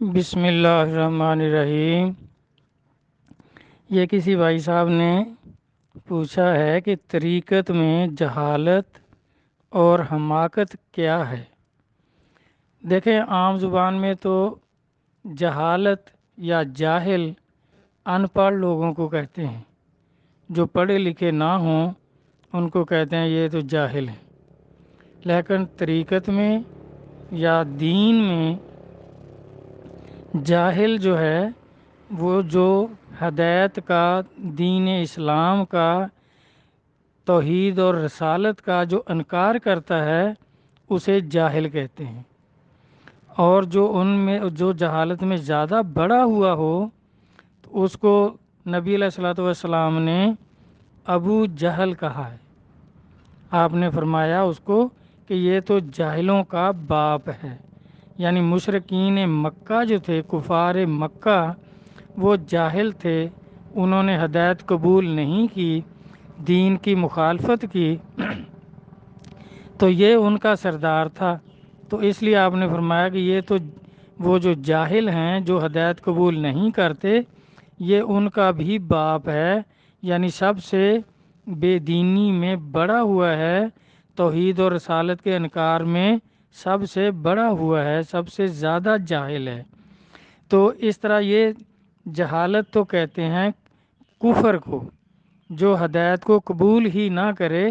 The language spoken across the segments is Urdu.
بسم اللہ الرحمن الرحیم۔ یہ کسی بھائی صاحب نے پوچھا ہے کہ طریقت میں جہالت اور حماقت کیا ہے؟ دیکھیں، عام زبان میں تو جہالت یا جاہل ان پڑھ لوگوں کو کہتے ہیں، جو پڑھے لکھے نہ ہوں ان کو کہتے ہیں یہ تو جاہل ہیں۔ لیکن طریقت میں یا دین میں جاہل جو ہے وہ جو ہدایت کا، دین اسلام کا، توحید اور رسالت کا جو انکار کرتا ہے اسے جاہل کہتے ہیں۔ اور جو ان میں جو جہالت میں زیادہ بڑا ہوا ہو تو اس کو نبی علیہ الصلوۃ والسلام نے ابو جہل کہا ہے۔ آپ نے فرمایا اس کو کہ یہ تو جاہلوں کا باپ ہے، یعنی مشرکین مکہ جو تھے، کفار مکہ، وہ جاہل تھے، انہوں نے ہدایت قبول نہیں کی، دین کی مخالفت کی، تو یہ ان کا سردار تھا۔ تو اس لیے آپ نے فرمایا کہ یہ تو وہ جو جاہل ہیں، جو ہدایت قبول نہیں کرتے، یہ ان کا بھی باپ ہے، یعنی سب سے بے دینی میں بڑا ہوا ہے، توحید اور رسالت کے انکار میں سب سے بڑا ہوا ہے، سب سے زیادہ جاہل ہے۔ تو اس طرح یہ جہالت تو کہتے ہیں کفر کو، جو ہدایت کو قبول ہی نہ کرے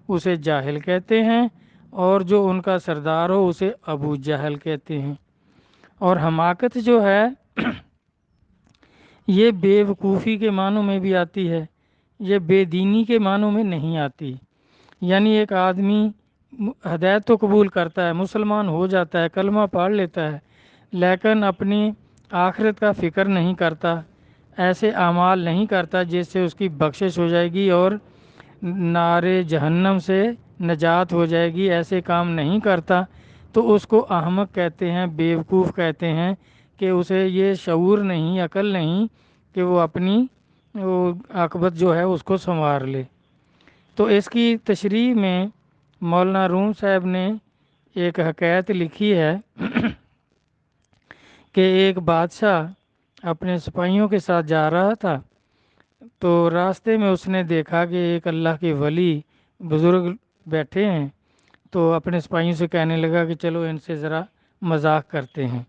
اسے جاہل کہتے ہیں، اور جو ان کا سردار ہو اسے ابو جہل کہتے ہیں۔ اور حماقت جو ہے یہ بے وقوفی کے معنوں میں بھی آتی ہے، یہ بے دینی کے معنوں میں نہیں آتی۔ یعنی ایک آدمی ہدایت تو قبول کرتا ہے، مسلمان ہو جاتا ہے، کلمہ پڑھ لیتا ہے، لیکن اپنی آخرت کا فکر نہیں کرتا، ایسے اعمال نہیں کرتا جس سے اس کی بخشش ہو جائے گی اور نار جہنم سے نجات ہو جائے گی، ایسے کام نہیں کرتا، تو اس کو احمق کہتے ہیں، بیوقوف کہتے ہیں، کہ اسے یہ شعور نہیں، عقل نہیں کہ وہ اپنی عاقبت جو ہے اس کو سنوار لے۔ تو اس کی تشریح میں مولانا روم صاحب نے ایک حکایت لکھی ہے کہ ایک بادشاہ اپنے سپاہیوں کے ساتھ جا رہا تھا، تو راستے میں اس نے دیکھا کہ ایک اللہ کے ولی بزرگ بیٹھے ہیں، تو اپنے سپاہیوں سے کہنے لگا کہ چلو ان سے ذرا مذاق کرتے ہیں۔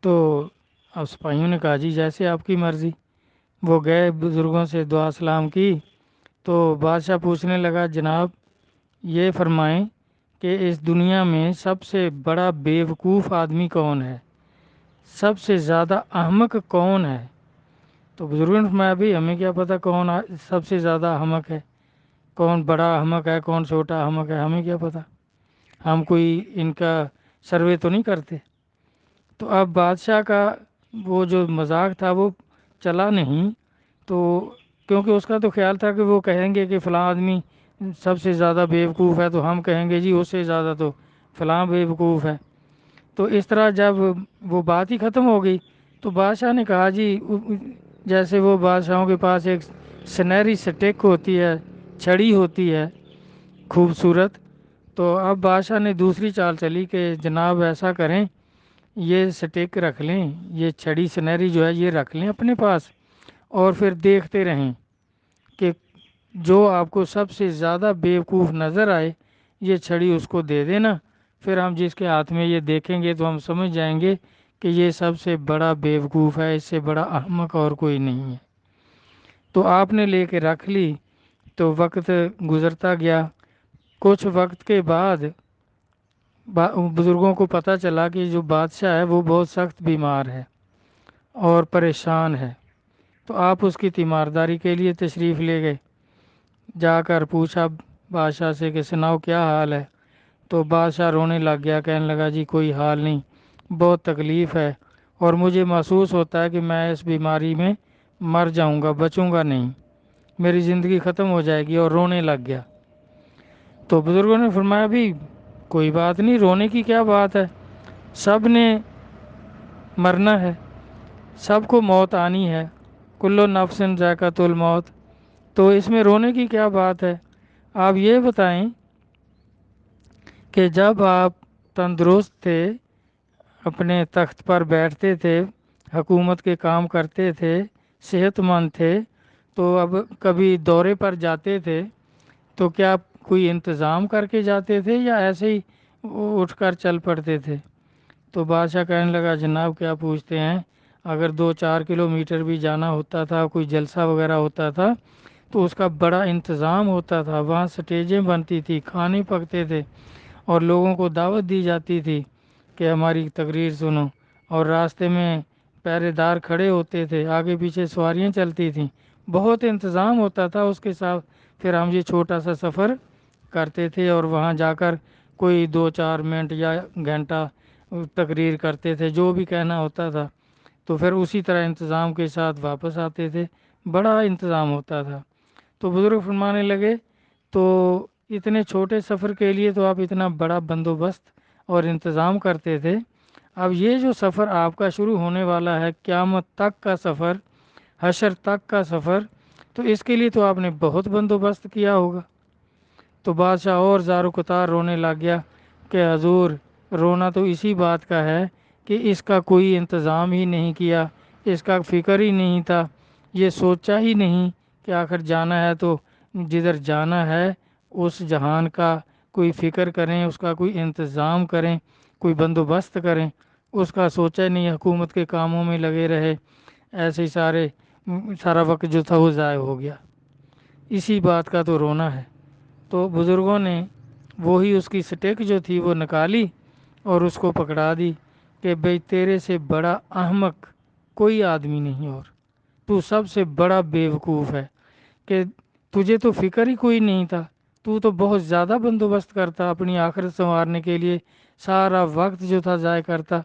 تو اب سپاہیوں نے کہا جی جیسے آپ کی مرضی۔ وہ گئے، بزرگوں سے دعا سلام کی، تو بادشاہ پوچھنے لگا جناب یہ فرمائیں کہ اس دنیا میں سب سے بڑا بیوقوف آدمی کون ہے، سب سے زیادہ احمق کون ہے؟ تو بزرگوں نے فرمایا بھی ہمیں کیا پتہ کون سب سے زیادہ احمق ہے، کون بڑا احمق ہے، کون چھوٹا احمق ہے، ہمیں کیا پتہ، ہم کوئی ان کا سروے تو نہیں کرتے۔ تو اب بادشاہ کا وہ جو مذاق تھا وہ چلا نہیں، تو کیونکہ اس کا تو خیال تھا کہ وہ کہیں گے کہ فلاں آدمی سب سے زیادہ بیوقوف ہے، تو ہم کہیں گے جی اس سے زیادہ تو فلاں بیوقوف ہے۔ تو اس طرح جب وہ بات ہی ختم ہو گئی تو بادشاہ نے کہا جی جیسے وہ بادشاہوں کے پاس ایک سنہری سٹک ہوتی ہے، چھڑی ہوتی ہے خوبصورت، تو اب بادشاہ نے دوسری چال چلی کہ جناب ایسا کریں یہ سٹک رکھ لیں، یہ چھڑی سنہری جو ہے یہ رکھ لیں اپنے پاس، اور پھر دیکھتے رہیں کہ جو آپ کو سب سے زیادہ بیوقوف نظر آئے یہ چھڑی اس کو دے دینا، پھر ہم جس کے ہاتھ میں یہ دیکھیں گے تو ہم سمجھ جائیں گے کہ یہ سب سے بڑا بیوقوف ہے، اس سے بڑا احمق اور کوئی نہیں ہے۔ تو آپ نے لے کے رکھ لی، تو وقت گزرتا گیا، کچھ وقت کے بعد بزرگوں کو پتہ چلا کہ جو بادشاہ ہے وہ بہت سخت بیمار ہے اور پریشان ہے، تو آپ اس کی تیمارداری کے لیے تشریف لے گئے۔ جا کر پوچھا بادشاہ سے کہ سناؤ کیا حال ہے؟ تو بادشاہ رونے لگ گیا، کہنے لگا جی کوئی حال نہیں، بہت تکلیف ہے، اور مجھے محسوس ہوتا ہے کہ میں اس بیماری میں مر جاؤں گا، بچوں گا نہیں، میری زندگی ختم ہو جائے گی، اور رونے لگ گیا۔ تو بزرگوں نے فرمایا بھی کوئی بات نہیں، رونے کی کیا بات ہے، سب نے مرنا ہے، سب کو موت آنی ہے، کل نفس ذائقۃ الموت، تو اس میں رونے کی کیا بات ہے؟ آپ یہ بتائیں کہ جب آپ تندرست تھے، اپنے تخت پر بیٹھتے تھے، حکومت کے کام کرتے تھے، صحت مند تھے، تو اب کبھی دورے پر جاتے تھے تو کیا کوئی انتظام کر کے جاتے تھے یا ایسے ہی اٹھ کر چل پڑتے تھے؟ تو بادشاہ کہنے لگا جناب کیا پوچھتے ہیں، اگر 2-4 کلومیٹر بھی جانا ہوتا تھا، کوئی جلسہ وغیرہ ہوتا تھا تو اس کا بڑا انتظام ہوتا تھا، وہاں سٹیجیں بنتی تھی، کھانے پکتے تھے اور لوگوں کو دعوت دی جاتی تھی کہ ہماری تقریر سنو، اور راستے میں پہرے دار کھڑے ہوتے تھے، آگے پیچھے سواریاں چلتی تھیں، بہت انتظام ہوتا تھا اس کے ساتھ۔ پھر ہم یہ چھوٹا سا سفر کرتے تھے اور وہاں جا کر کوئی 2-4 منٹ یا گھنٹہ تقریر کرتے تھے، جو بھی کہنا ہوتا تھا، تو پھر اسی طرح انتظام کے ساتھ واپس آتے تھے، بڑا انتظام ہوتا تھا۔ تو بزرگ فرمانے لگے تو اتنے چھوٹے سفر کے لیے تو آپ اتنا بڑا بندوبست اور انتظام کرتے تھے، اب یہ جو سفر آپ کا شروع ہونے والا ہے، قیامت تک کا سفر، حشر تک کا سفر، تو اس کے لیے تو آپ نے بہت بندوبست کیا ہوگا۔ تو بادشاہ اور زار و قطار رونے لگ گیا کہ حضور، رونا تو اسی بات کا ہے کہ اس کا کوئی انتظام ہی نہیں کیا، اس کا فکر ہی نہیں تھا، یہ سوچا ہی نہیں کہ آخر جانا ہے تو جدھر جانا ہے اس جہان کا کوئی فکر کریں، اس کا کوئی انتظام کریں، کوئی بندوبست کریں، اس کا سوچا ہی نہیں، حکومت کے کاموں میں لگے رہے، ایسے ہی سارا وقت جو تھا وہ ضائع ہو گیا، اسی بات کا تو رونا ہے۔ تو بزرگوں نے وہی اس کی سٹیک جو تھی وہ نکالی اور اس کو پکڑا دی کہ بھئی تیرے سے بڑا احمق کوئی آدمی نہیں، اور تو سب سے بڑا بیوقوف ہے کہ تجھے تو فکر ہی کوئی نہیں تھا، تو بہت زیادہ بندوبست کرتا، اپنی آخرت سنوارنے کے لیے سارا وقت جو تھا ضائع کرتا،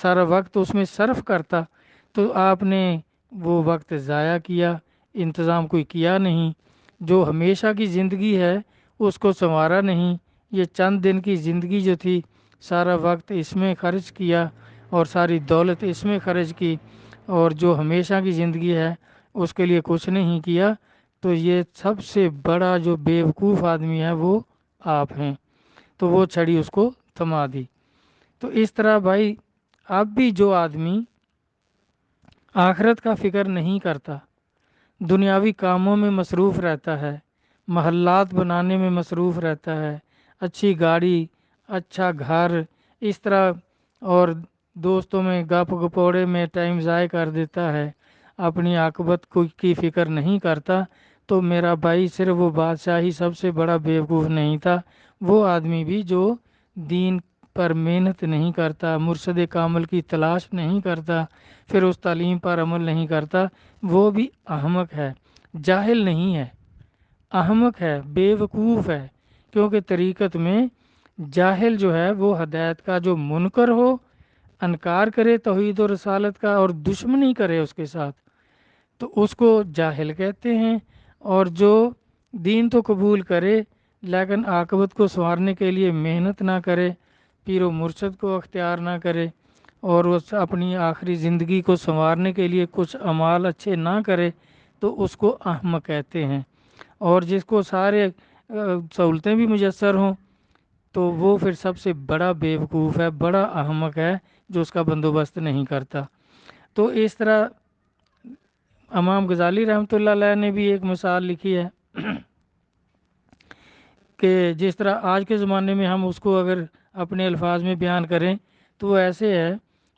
سارا وقت اس میں صرف کرتا، تو آپ نے وہ وقت ضائع کیا، انتظام کوئی کیا نہیں، جو ہمیشہ کی زندگی ہے اس کو سنوارا نہیں، یہ چند دن کی زندگی جو تھی سارا وقت اس میں خرچ کیا اور ساری دولت اس میں خرچ کی، اور جو ہمیشہ کی زندگی ہے اس کے لیے کچھ نہیں کیا، تو یہ سب سے بڑا جو بیوقوف آدمی ہے وہ آپ ہیں۔ تو وہ چھڑی اس کو تھما دی۔ تو اس طرح بھائی اب بھی جو آدمی آخرت کا فکر نہیں کرتا، دنیاوی کاموں میں مصروف رہتا ہے، محلات بنانے میں مصروف رہتا ہے، اچھی گاڑی، اچھا گھر، اس طرح، اور دوستوں میں گپ گپوڑے میں ٹائم ضائع کر دیتا ہے، اپنی عاقبت کی فکر نہیں کرتا، تو میرا بھائی صرف وہ بادشاہ ہی سب سے بڑا بیوقوف نہیں تھا، وہ آدمی بھی جو دین پر محنت نہیں کرتا، مرشد کامل کی تلاش نہیں کرتا، پھر اس تعلیم پر عمل نہیں کرتا، وہ بھی احمق ہے، جاہل نہیں ہے، احمق ہے، بیوقوف ہے، کیونکہ طریقت میں جاہل جو ہے وہ ہدایت کا جو منکر ہو، انکار کرے توحید و رسالت کا اور دشمنی کرے اس کے ساتھ، تو اس کو جاہل کہتے ہیں، اور جو دین تو قبول کرے لیکن عاقبت کو سنوارنے کے لیے محنت نہ کرے، پیر و مرشد کو اختیار نہ کرے، اور اس اپنی آخری زندگی کو سنوارنے کے لیے کچھ اعمال اچھے نہ کرے، تو اس کو احمق کہتے ہیں۔ اور جس کو سارے سہولتیں بھی میسر ہوں تو وہ پھر سب سے بڑا بیوقوف ہے، بڑا احمق ہے، جو اس کا بندوبست نہیں کرتا۔ تو اس طرح امام غزالی رحمۃ اللہ علیہ نے بھی ایک مثال لکھی ہے کہ جس طرح آج کے زمانے میں ہم اس کو اگر اپنے الفاظ میں بیان کریں تو وہ ایسے ہے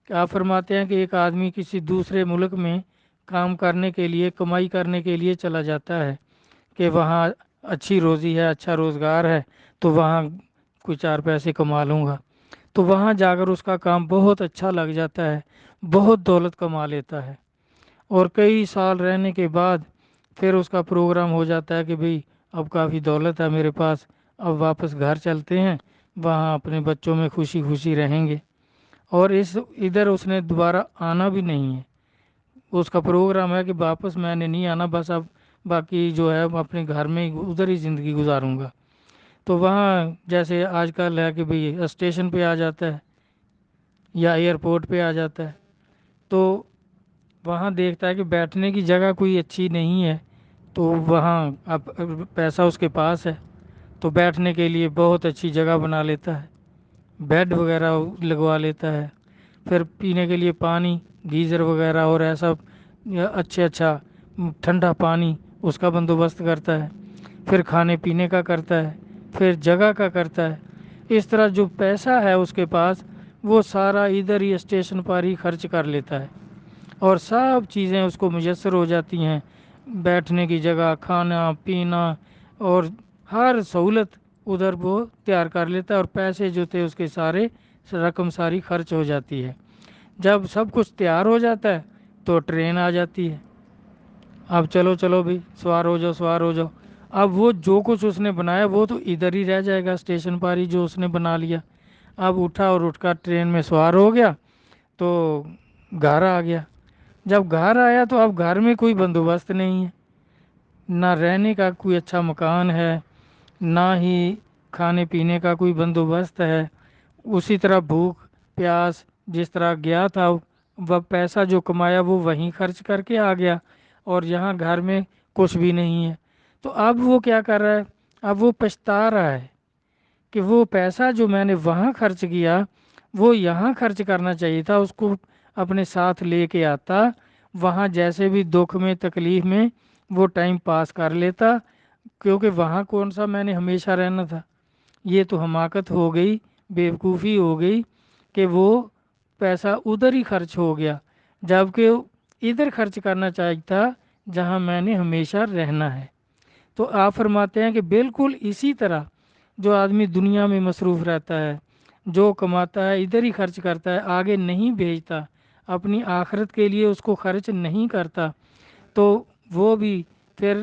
کہ آپ فرماتے ہیں کہ ایک آدمی کسی دوسرے ملک میں کام کرنے کے لیے، کمائی کرنے کے لیے چلا جاتا ہے کہ وہاں اچھی روزی ہے، اچھا روزگار ہے، تو وہاں کوئی 4 پیسے کما لوں گا، تو وہاں جا کر اس کا کام بہت اچھا لگ جاتا ہے، بہت دولت کما لیتا ہے، اور کئی سال رہنے کے بعد پھر اس کا پروگرام ہو جاتا ہے کہ بھئی اب کافی دولت ہے میرے پاس، اب واپس گھر چلتے ہیں، وہاں اپنے بچوں میں خوشی خوشی رہیں گے، اور ادھر اس نے دوبارہ آنا بھی نہیں ہے، اس کا پروگرام ہے کہ واپس میں نے نہیں آنا، بس اب باقی جو ہے اپنے گھر میں ادھر ہی زندگی گزاروں گا۔ تو وہاں جیسے آج کل ہے کہ بھئی اسٹیشن پہ آ جاتا ہے یا ایئرپورٹ پہ آ جاتا ہے، تو وہاں دیکھتا ہے کہ بیٹھنے کی جگہ کوئی اچھی نہیں ہے، تو وہاں اب پیسہ اس کے پاس ہے تو بیٹھنے کے لیے بہت اچھی جگہ بنا لیتا ہے، بیڈ وغیرہ لگوا لیتا ہے، پھر پینے کے لیے پانی گیزر وغیرہ اور ایسا اچھا ٹھنڈا پانی اس کا بندوبست کرتا ہے، پھر کھانے پینے کا کرتا ہے، پھر جگہ کا کرتا ہے۔ اس طرح جو پیسہ ہے اس کے پاس وہ سارا ادھر ہی اسٹیشن پر ہی خرچ کر لیتا ہے، اور سب چیزیں اس کو میسر ہو جاتی ہیں، بیٹھنے کی جگہ، کھانا پینا اور ہر سہولت ادھر وہ تیار کر لیتا ہے، اور پیسے جو تھے اس کے سارے رقم ساری خرچ ہو جاتی ہے۔ جب سب کچھ تیار ہو جاتا ہے تو ٹرین آ جاتی ہے، اب چلو چلو بھائی سوار ہو جاؤ سوار ہو جاؤ۔ اب وہ جو کچھ اس نے بنایا وہ تو ادھر ہی رہ جائے گا اسٹیشن پر ہی جو اس نے بنا لیا۔ اب اٹھا اور اٹھ کر ٹرین میں سوار ہو گیا تو گھر آ گیا۔ جب گھر آیا تو اب گھر میں کوئی بندوبست نہیں ہے، نہ رہنے کا کوئی اچھا مکان ہے، نہ ہی کھانے پینے کا کوئی بندوبست ہے۔ اسی طرح بھوک پیاس جس طرح گیا تھا، وہ پیسہ جو کمایا وہ وہیں خرچ کر کے آ گیا، اور یہاں گھر میں کچھ بھی نہیں ہے۔ تو اب وہ کیا کر رہا ہے؟ اب وہ پچھتا رہا ہے کہ وہ پیسہ جو میں نے وہاں خرچ کیا وہ یہاں خرچ کرنا چاہیے تھا، اس کو اپنے ساتھ لے کے آتا، وہاں جیسے بھی دکھ میں تکلیف میں وہ ٹائم پاس کر لیتا، کیونکہ وہاں کون سا میں نے ہمیشہ رہنا تھا۔ یہ تو حماقت ہو گئی، بیوقوفی ہو گئی کہ وہ پیسہ ادھر ہی خرچ ہو گیا، جبکہ ادھر خرچ کرنا چاہیے تھا جہاں میں نے ہمیشہ رہنا ہے۔ تو آپ فرماتے ہیں کہ بالکل اسی طرح جو آدمی دنیا میں مصروف رہتا ہے، جو کماتا ہے ادھر ہی خرچ کرتا ہے، آگے نہیں بھیجتا، اپنی آخرت کے لیے اس کو خرچ نہیں کرتا، تو وہ بھی پھر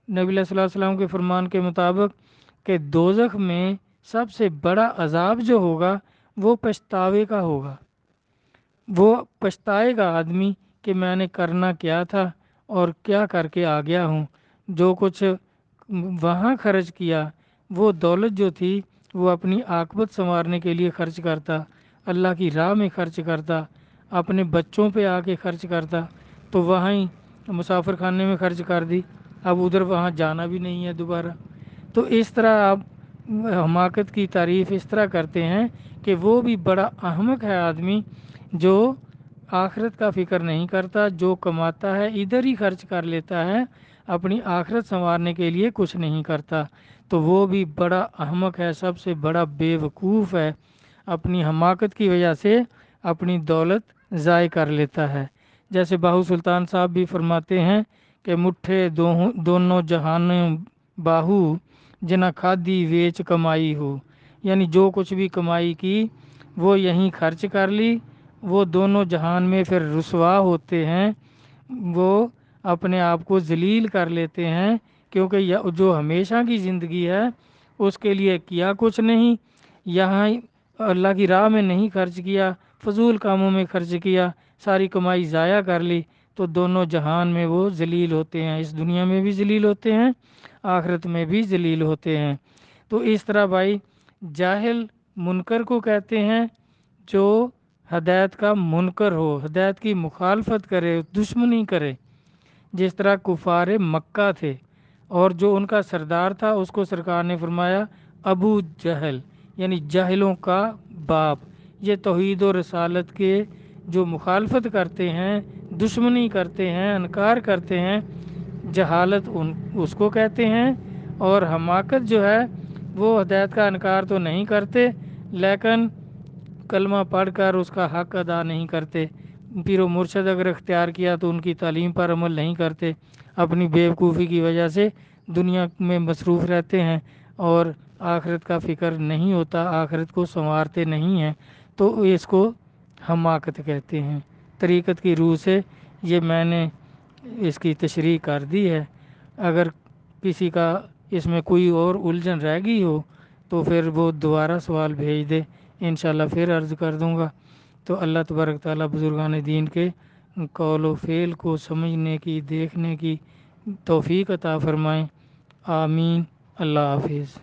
نبی صلی اللہ علیہ وسلم کے فرمان کے مطابق کہ دوزخ میں سب سے بڑا عذاب جو ہوگا وہ پچھتاوے کا ہوگا۔ وہ پچھتائے گا آدمی کہ میں نے کرنا کیا تھا اور کیا کر کے آ گیا ہوں۔ جو کچھ وہاں خرچ کیا وہ دولت جو تھی وہ اپنی عاقبت سنوارنے کے لیے خرچ کرتا، اللہ کی راہ میں خرچ کرتا، اپنے بچوں پہ آ کے خرچ کرتا، تو وہاں ہی مسافر خانے میں خرچ کر دی، اب ادھر وہاں جانا بھی نہیں ہے دوبارہ۔ تو اس طرح آپ حماقت کی تعریف اس طرح کرتے ہیں کہ وہ بھی بڑا احمق ہے آدمی جو آخرت کا فکر نہیں کرتا، جو کماتا ہے ادھر ہی خرچ کر لیتا ہے، اپنی آخرت سنوارنے کے لیے کچھ نہیں کرتا، تو وہ بھی بڑا احمق ہے، سب سے بڑا بے وقوف ہے، اپنی حماقت کی وجہ سے اپنی دولت ضائع کر لیتا ہے۔ جیسے باہو سلطان صاحب بھی فرماتے ہیں کہ مٹھے دونوں جہانوں باہو جنا کھادی ویچ کمائی ہو، یعنی جو کچھ بھی کمائی کی وہ یہیں خرچ کر لی، وہ دونوں جہان میں پھر رسوا ہوتے ہیں، وہ اپنے آپ کو ذلیل کر لیتے ہیں، کیونکہ جو ہمیشہ کی زندگی ہے اس کے لیے کیا کچھ نہیں، یہاں اللہ کی راہ میں نہیں خرچ کیا، فضول کاموں میں خرچ کیا، ساری کمائی ضائع کر لی، تو دونوں جہان میں وہ ذلیل ہوتے ہیں، اس دنیا میں بھی ذلیل ہوتے ہیں، آخرت میں بھی ذلیل ہوتے ہیں۔ تو اس طرح بھائی جاہل منکر کو کہتے ہیں جو ہدایت کا منکر ہو، ہدایت کی مخالفت کرے، دشمنی کرے، جس طرح کفار مکہ تھے، اور جو ان کا سردار تھا اس کو سرکار نے فرمایا ابو جہل، یعنی جاہلوں کا باپ۔ یہ توحید و رسالت کے جو مخالفت کرتے ہیں، دشمنی کرتے ہیں، انکار کرتے ہیں، جہالت اس کو کہتے ہیں، اور حماقت جو ہے وہ ہدایت کا انکار تو نہیں کرتے لیکن کلمہ پڑھ کر اس کا حق ادا نہیں کرتے، پیر و مرشد اگر اختیار کیا تو ان کی تعلیم پر عمل نہیں کرتے، اپنی بیوقوفی کی وجہ سے دنیا میں مصروف رہتے ہیں اور آخرت کا فکر نہیں ہوتا، آخرت کو سنوارتے نہیں ہیں، تو اس کو حماقت کہتے ہیں۔ طریقت کی روح سے یہ میں نے اس کی تشریح کر دی ہے، اگر کسی کا اس میں کوئی اور الجھن رہ گئی ہو تو پھر وہ دوبارہ سوال بھیج دے، انشاءاللہ پھر عرض کر دوں گا۔ تو اللہ تبارک تعالیٰ بزرگان دین کے قول و فعل کو سمجھنے کی، دیکھنے کی توفیق عطا فرمائیں، آمین۔ اللہ حافظ۔